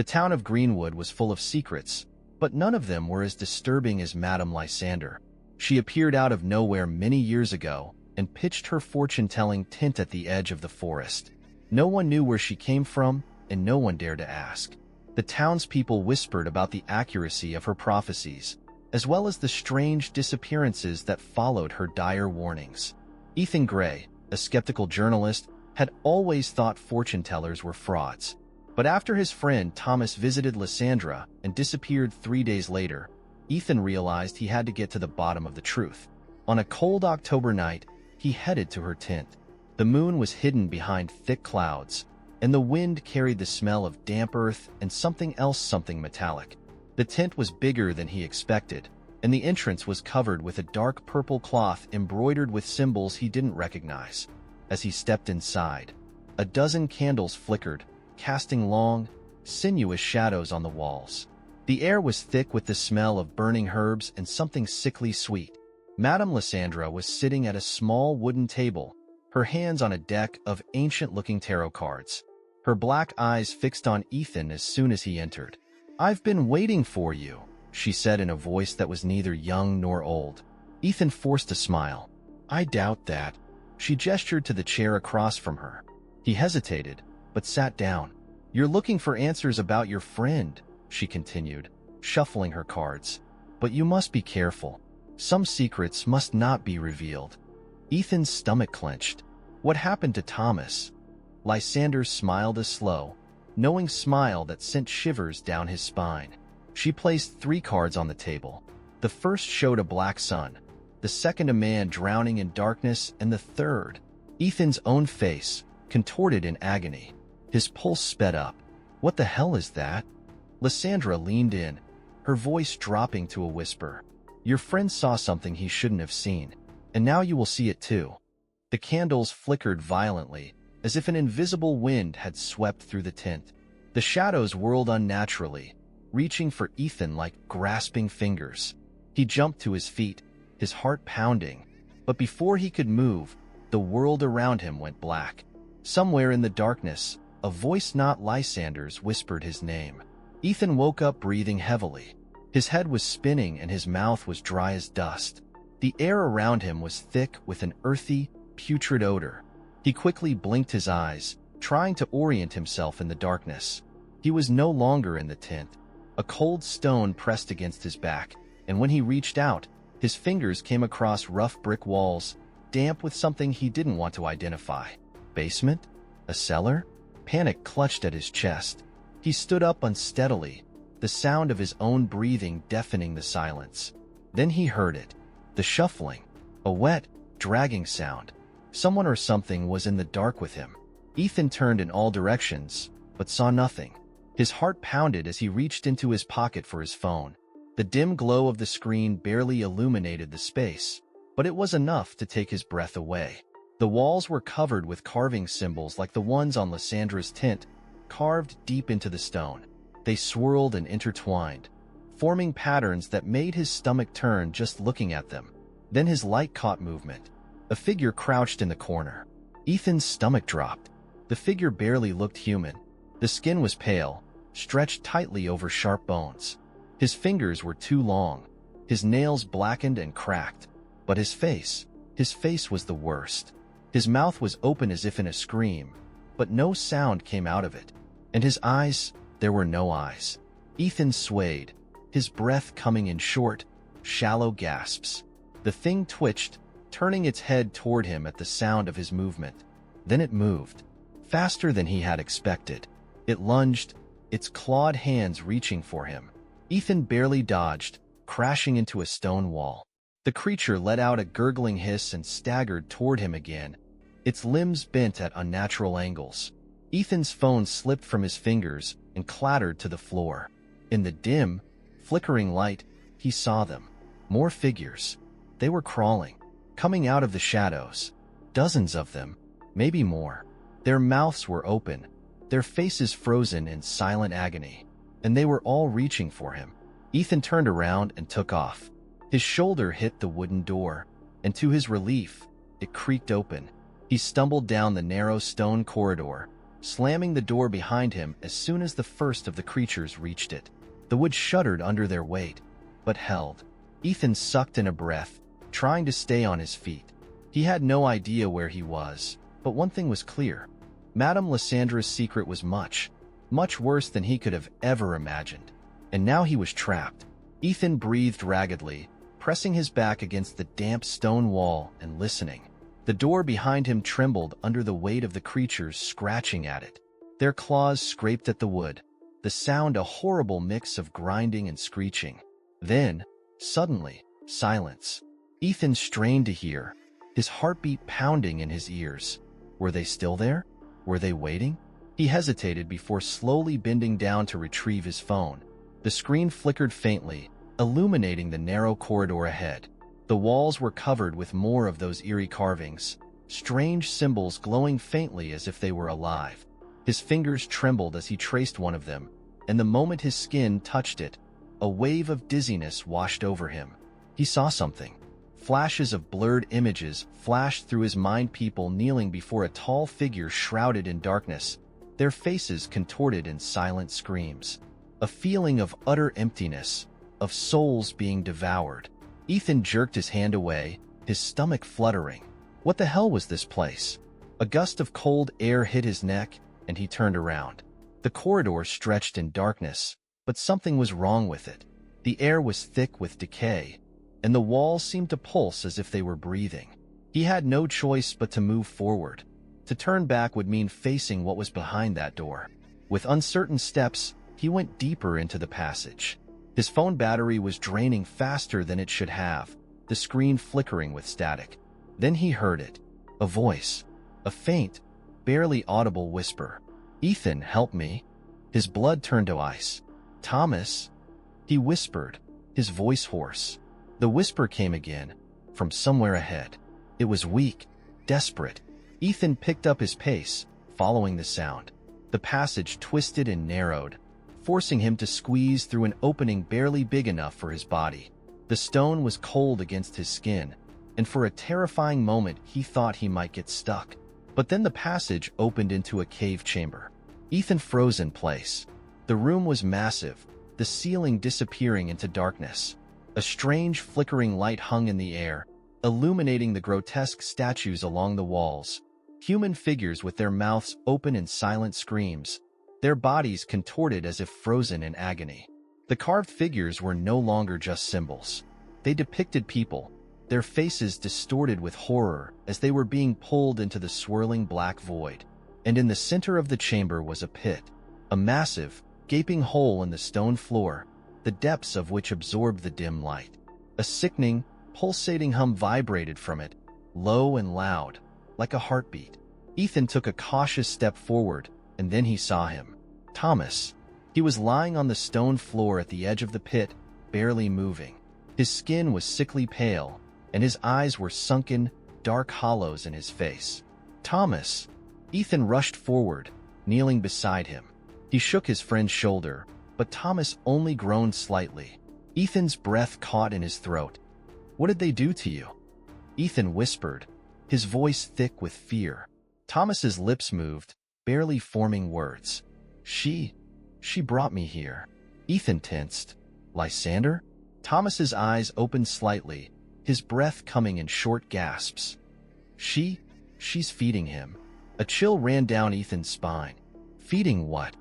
The town of Greenwood was full of secrets, but none of them were as disturbing as Madame Lysander. She appeared out of nowhere many years ago and pitched her fortune-telling tent at the edge of the forest. No one knew where she came from, and no one dared to ask. The townspeople whispered about the accuracy of her prophecies, as well as the strange disappearances that followed her dire warnings. Ethan Gray, a skeptical journalist, had always thought fortune-tellers were frauds. But after his friend Thomas visited Lysandra and disappeared 3 days later, Ethan realized he had to get to the bottom of the truth. On a cold October night, he headed to her tent. The moon was hidden behind thick clouds, and the wind carried the smell of damp earth and something metallic. The tent was bigger than he expected, and the entrance was covered with a dark purple cloth embroidered with symbols he didn't recognize. As he stepped inside, a dozen candles flickered, casting long, sinuous shadows on the walls. The air was thick with the smell of burning herbs and something sickly sweet. Madame Lysandra was sitting at a small wooden table, her hands on a deck of ancient-looking tarot cards. Her black eyes fixed on Ethan as soon as he entered. "I've been waiting for you," she said in a voice that was neither young nor old. Ethan forced a smile. "I doubt that." She gestured to the chair across from her. He hesitated, but sat down. "You're looking for answers about your friend," she continued, shuffling her cards. "But you must be careful. Some secrets must not be revealed." Ethan's stomach clenched. What happened to Thomas? Lysander smiled a slow, knowing smile that sent shivers down his spine. She placed 3 cards on the table. The first showed a black sun, the second a man drowning in darkness, and the third, Ethan's own face, contorted in agony. His pulse sped up. "What the hell is that?" Lysandra leaned in, her voice dropping to a whisper. "Your friend saw something he shouldn't have seen, and now you will see it too." The candles flickered violently, as if an invisible wind had swept through the tent. The shadows whirled unnaturally, reaching for Ethan like grasping fingers. He jumped to his feet, his heart pounding, but before he could move, the world around him went black. Somewhere in the darkness, a voice not Lysander's whispered his name. Ethan woke up breathing heavily. His head was spinning and his mouth was dry as dust. The air around him was thick with an earthy, putrid odor. He quickly blinked his eyes, trying to orient himself in the darkness. He was no longer in the tent. A cold stone pressed against his back, and when he reached out, his fingers came across rough brick walls, damp with something he didn't want to identify. Basement? A cellar? Panic clutched at his chest. He stood up unsteadily, the sound of his own breathing deafening the silence. Then he heard it. The shuffling. A wet, dragging sound. Someone or something was in the dark with him. Ethan turned in all directions, but saw nothing. His heart pounded as he reached into his pocket for his phone. The dim glow of the screen barely illuminated the space, but it was enough to take his breath away. The walls were covered with carving symbols like the ones on Lysandra's tent, carved deep into the stone. They swirled and intertwined, forming patterns that made his stomach turn just looking at them. Then his light caught movement. A figure crouched in the corner. Ethan's stomach dropped. The figure barely looked human. The skin was pale, stretched tightly over sharp bones. His fingers were too long, his nails blackened and cracked. But his face was the worst. His mouth was open as if in a scream, but no sound came out of it. And his eyes, there were no eyes. Ethan swayed, his breath coming in short, shallow gasps. The thing twitched, turning its head toward him at the sound of his movement. Then it moved, faster than he had expected. It lunged, its clawed hands reaching for him. Ethan barely dodged, crashing into a stone wall. The creature let out a gurgling hiss and staggered toward him again, its limbs bent at unnatural angles. Ethan's phone slipped from his fingers and clattered to the floor. In the dim, flickering light, he saw them. More figures. They were crawling, coming out of the shadows. Dozens of them, maybe more. Their mouths were open, their faces frozen in silent agony, and they were all reaching for him. Ethan turned around and took off. His shoulder hit the wooden door, and to his relief, it creaked open. He stumbled down the narrow stone corridor, slamming the door behind him as soon as the first of the creatures reached it. The wood shuddered under their weight, but held. Ethan sucked in a breath, trying to stay on his feet. He had no idea where he was, but one thing was clear. Madame Lysandra's secret was much, much worse than he could have ever imagined. And now he was trapped. Ethan breathed raggedly, pressing his back against the damp stone wall and listening. The door behind him trembled under the weight of the creatures scratching at it. Their claws scraped at the wood, the sound a horrible mix of grinding and screeching. Then, suddenly, silence. Ethan strained to hear, his heartbeat pounding in his ears. Were they still there? Were they waiting? He hesitated before slowly bending down to retrieve his phone. The screen flickered faintly, illuminating the narrow corridor ahead. The walls were covered with more of those eerie carvings, strange symbols glowing faintly as if they were alive. His fingers trembled as he traced one of them, and the moment his skin touched it, a wave of dizziness washed over him. He saw something. Flashes of blurred images flashed through his mind, people kneeling before a tall figure shrouded in darkness, their faces contorted in silent screams. A feeling of utter emptiness, of souls being devoured. Ethan jerked his hand away, his stomach fluttering. What the hell was this place? A gust of cold air hit his neck, and he turned around. The corridor stretched in darkness, but something was wrong with it. The air was thick with decay, and the walls seemed to pulse as if they were breathing. He had no choice but to move forward. To turn back would mean facing what was behind that door. With uncertain steps, he went deeper into the passage. His phone battery was draining faster than it should have, the screen flickering with static. Then he heard it. A voice. A faint, barely audible whisper. "Ethan, help me." His blood turned to ice. "Thomas?" He whispered, his voice hoarse. The whisper came again, from somewhere ahead. It was weak, desperate. Ethan picked up his pace, following the sound. The passage twisted and narrowed, forcing him to squeeze through an opening barely big enough for his body. The stone was cold against his skin, and for a terrifying moment he thought he might get stuck. But then the passage opened into a cave chamber. Ethan froze in place. The room was massive, the ceiling disappearing into darkness. A strange flickering light hung in the air, illuminating the grotesque statues along the walls. Human figures with their mouths open in silent screams, their bodies contorted as if frozen in agony. The carved figures were no longer just symbols. They depicted people, their faces distorted with horror as they were being pulled into the swirling black void. And in the center of the chamber was a pit, a massive, gaping hole in the stone floor, the depths of which absorbed the dim light. A sickening, pulsating hum vibrated from it, low and loud, like a heartbeat. Ethan took a cautious step forward, and then he saw him. Thomas. He was lying on the stone floor at the edge of the pit, barely moving. His skin was sickly pale, and his eyes were sunken, dark hollows in his face. "Thomas!" Ethan rushed forward, kneeling beside him. He shook his friend's shoulder, but Thomas only groaned slightly. Ethan's breath caught in his throat. "What did they do to you?" Ethan whispered, his voice thick with fear. Thomas's lips moved, barely forming words. She brought me here." Ethan tensed. "Lysander?" Thomas's eyes opened slightly, his breath coming in short gasps. She's feeding him." A chill ran down Ethan's spine. Feeding what?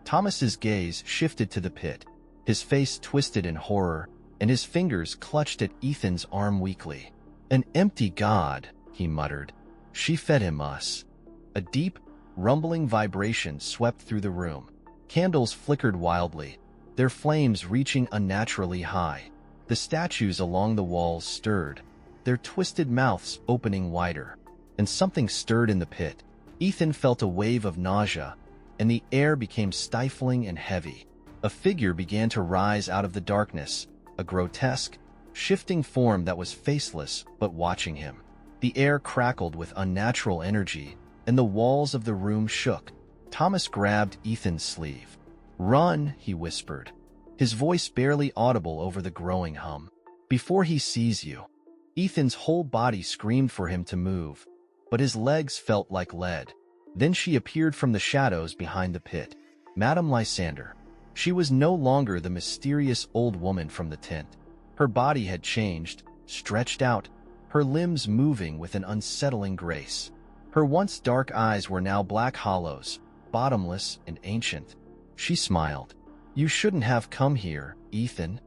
Thomas's gaze shifted to the pit, his face twisted in horror, and his fingers clutched at Ethan's arm weakly. "An empty god," he muttered. "She fed him us." A deep, rumbling vibration swept through the room. Candles flickered wildly, their flames reaching unnaturally high. The statues along the walls stirred, their twisted mouths opening wider. And something stirred in the pit. Ethan felt a wave of nausea, and the air became stifling and heavy. A figure began to rise out of the darkness, a grotesque, shifting form that was faceless but watching him. The air crackled with unnatural energy, and the walls of the room shook. Thomas grabbed Ethan's sleeve. "Run," he whispered, his voice barely audible over the growing hum. "Before he sees you." Ethan's whole body screamed for him to move, but his legs felt like lead. Then she appeared from the shadows behind the pit. Madame Lysander. She was no longer the mysterious old woman from the tent. Her body had changed, stretched out, her limbs moving with an unsettling grace. Her once dark eyes were now black hollows, bottomless and ancient. She smiled. "You shouldn't have come here, Ethan."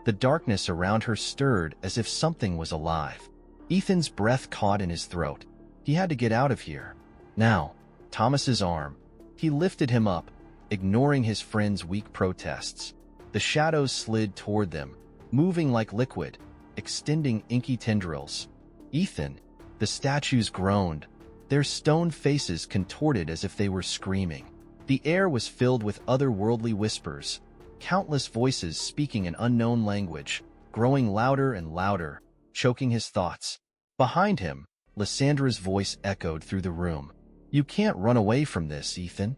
The darkness around her stirred as if something was alive. Ethan's breath caught in his throat. He had to get out of here. Now. Thomas's arm. He lifted him up, ignoring his friend's weak protests. The shadows slid toward them, moving like liquid, extending inky tendrils. "Ethan." The statues groaned, their stone faces contorted as if they were screaming. The air was filled with otherworldly whispers, countless voices speaking an unknown language, growing louder and louder, choking his thoughts. Behind him, Lysandra's voice echoed through the room. "You can't run away from this, Ethan."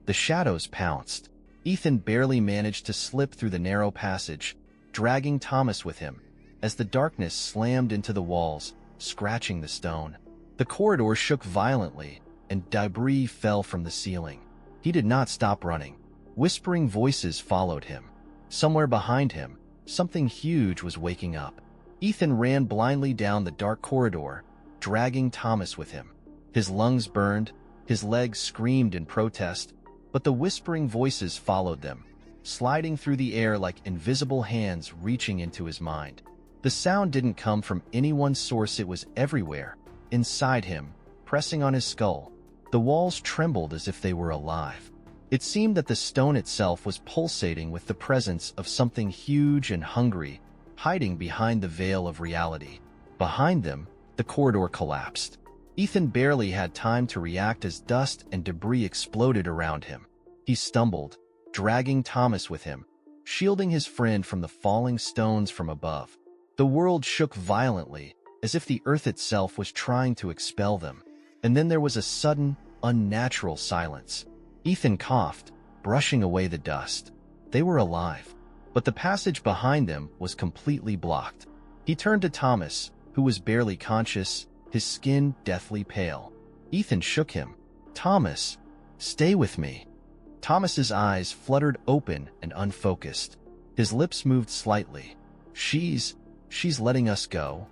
The shadows pounced. Ethan barely managed to slip through the narrow passage, dragging Thomas with him, as the darkness slammed into the walls, scratching the stone. The corridor shook violently, and debris fell from the ceiling. He did not stop running. Whispering voices followed him. Somewhere behind him, something huge was waking up. Ethan ran blindly down the dark corridor, dragging Thomas with him. His lungs burned, his legs screamed in protest, but the whispering voices followed them, sliding through the air like invisible hands reaching into his mind. The sound didn't come from any one source, it was everywhere, inside him, pressing on his skull. The walls trembled as if they were alive. It seemed that the stone itself was pulsating with the presence of something huge and hungry, hiding behind the veil of reality. Behind them, the corridor collapsed. Ethan barely had time to react as dust and debris exploded around him. He stumbled, dragging Thomas with him, shielding his friend from the falling stones from above. The world shook violently, as if the earth itself was trying to expel them. And then there was a sudden, unnatural silence. Ethan coughed, brushing away the dust. They were alive, but the passage behind them was completely blocked. He turned to Thomas, who was barely conscious, his skin deathly pale. Ethan shook him. "Thomas, stay with me." Thomas's eyes fluttered open and unfocused. His lips moved slightly. She's letting us go."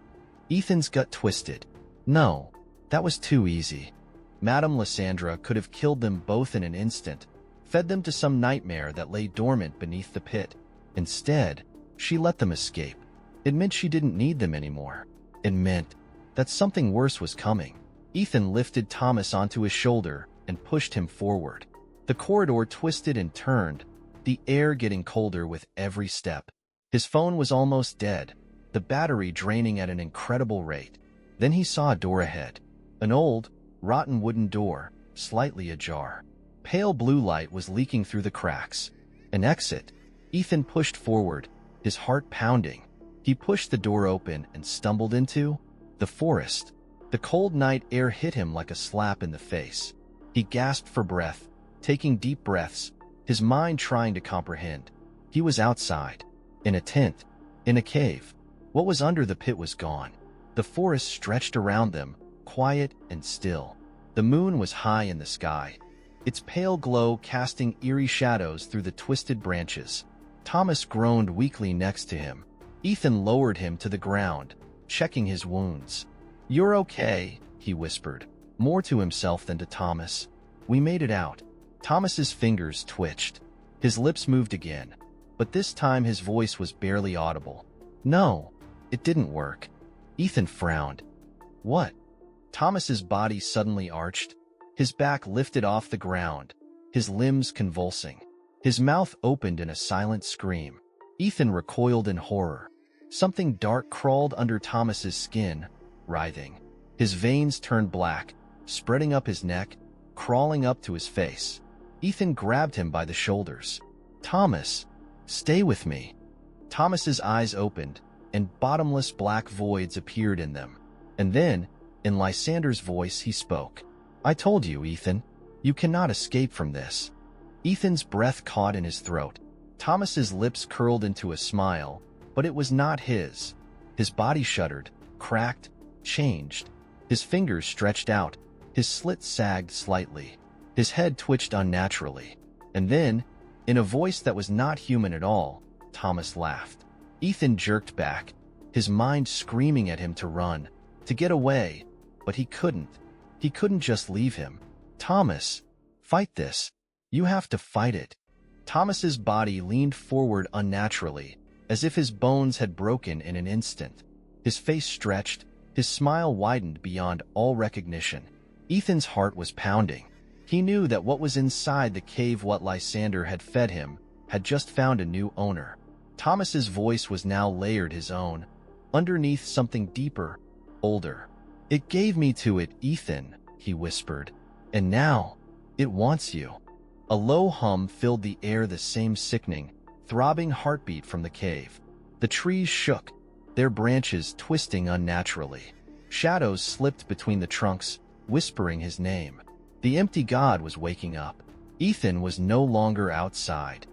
Ethan's gut twisted. No, that was too easy. Madame Lysandra could have killed them both in an instant, fed them to some nightmare that lay dormant beneath the pit. Instead, she let them escape. It meant she didn't need them anymore. It meant that something worse was coming. Ethan lifted Thomas onto his shoulder and pushed him forward. The corridor twisted and turned, the air getting colder with every step. His phone was almost dead, the battery draining at an incredible rate. Then he saw a door ahead. An old, rotten wooden door, slightly ajar. Pale blue light was leaking through the cracks. An exit. Ethan pushed forward, his heart pounding. He pushed the door open and stumbled into the forest. The cold night air hit him like a slap in the face. He gasped for breath, taking deep breaths, his mind trying to comprehend. He was outside, in a tent, in a cave. What was under the pit was gone. The forest stretched around them, quiet and still. The moon was high in the sky, its pale glow casting eerie shadows through the twisted branches. Thomas groaned weakly next to him. Ethan lowered him to the ground, checking his wounds. "You're okay," he whispered, more to himself than to Thomas. "We made it out." Thomas's fingers twitched. His lips moved again, but this time his voice was barely audible. "No, it didn't work." Ethan frowned. "What?" Thomas's body suddenly arched, his back lifted off the ground, his limbs convulsing. His mouth opened in a silent scream. Ethan recoiled in horror. Something dark crawled under Thomas's skin, writhing. His veins turned black, spreading up his neck, crawling up to his face. Ethan grabbed him by the shoulders. "Thomas, stay with me." Thomas's eyes opened, and bottomless black voids appeared in them. And then, in Lysander's voice, he spoke. "I told you, Ethan. You cannot escape from this." Ethan's breath caught in his throat. Thomas's lips curled into a smile, but it was not his. His body shuddered, cracked, changed. His fingers stretched out, his slit sagged slightly. His head twitched unnaturally. And then, in a voice that was not human at all, Thomas laughed. Ethan jerked back, his mind screaming at him to run, to get away, but he couldn't. He couldn't just leave him. "Thomas, fight this. You have to fight it." Thomas's body leaned forward unnaturally, as if his bones had broken in an instant. His face stretched, his smile widened beyond all recognition. Ethan's heart was pounding. He knew that what was inside the cave, what Lysander had fed him, had just found a new owner. Thomas's voice was now layered his own, underneath something deeper, older. "It gave me to it, Ethan," he whispered. "And now, it wants you." A low hum filled the air, the same sickening, throbbing heartbeat from the cave. The trees shook, their branches twisting unnaturally. Shadows slipped between the trunks, whispering his name. The empty god was waking up. Ethan was no longer outside.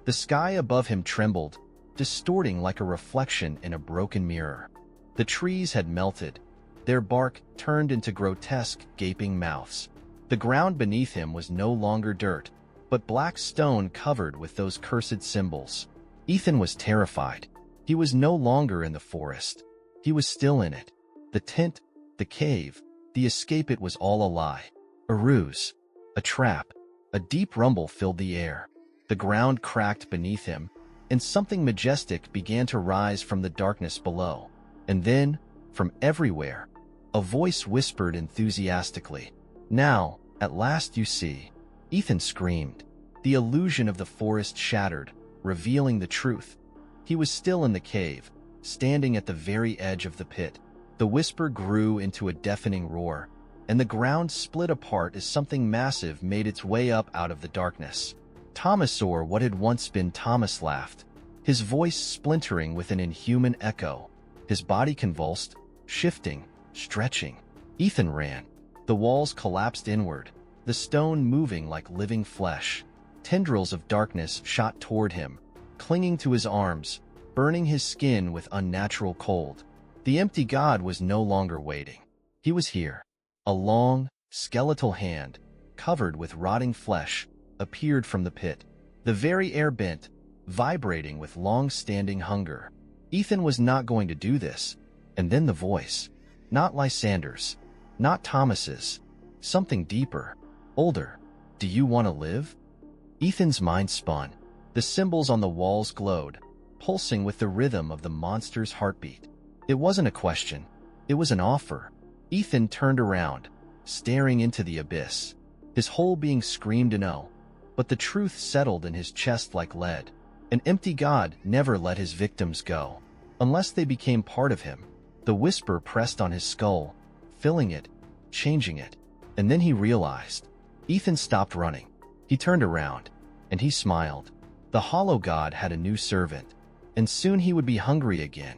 The sky above him trembled, distorting like a reflection in a broken mirror. The trees had melted, their bark turned into grotesque, gaping mouths. The ground beneath him was no longer dirt, but black stone covered with those cursed symbols. Ethan was terrified. He was no longer in the forest. He was still in it. The tent, the cave, the escape, it was all a lie. A ruse. A trap. A deep rumble filled the air. The ground cracked beneath him, and something majestic began to rise from the darkness below. And then, from everywhere, a voice whispered enthusiastically, "Now, at last you see." Ethan screamed. The illusion of the forest shattered, revealing the truth. He was still in the cave, standing at the very edge of the pit. The whisper grew into a deafening roar, and the ground split apart as something massive made its way up out of the darkness. "Thomas, or what had once been Thomas," laughed, his voice splintering with an inhuman echo. His body convulsed, shifting, stretching. Ethan ran. The walls collapsed inward, the stone moving like living flesh. Tendrils of darkness shot toward him, clinging to his arms, burning his skin with unnatural cold. The empty god was no longer waiting. He was here. A long, skeletal hand, covered with rotting flesh, appeared from the pit. The very air bent, vibrating with long-standing hunger. Ethan was not going to do this. And then the voice. Not Lysander's. Not Thomas's. Something deeper. Older. "Do you want to live?" Ethan's mind spun. The symbols on the walls glowed, pulsing with the rhythm of the monster's heartbeat. It wasn't a question. It was an offer. Ethan turned around, staring into the abyss. His whole being screamed no, but the truth settled in his chest like lead. An empty god never let his victims go, unless they became part of him. The whisper pressed on his skull, filling it, changing it. And then he realized. Ethan stopped running. He turned around, and he smiled. The hollow god had a new servant, and soon he would be hungry again.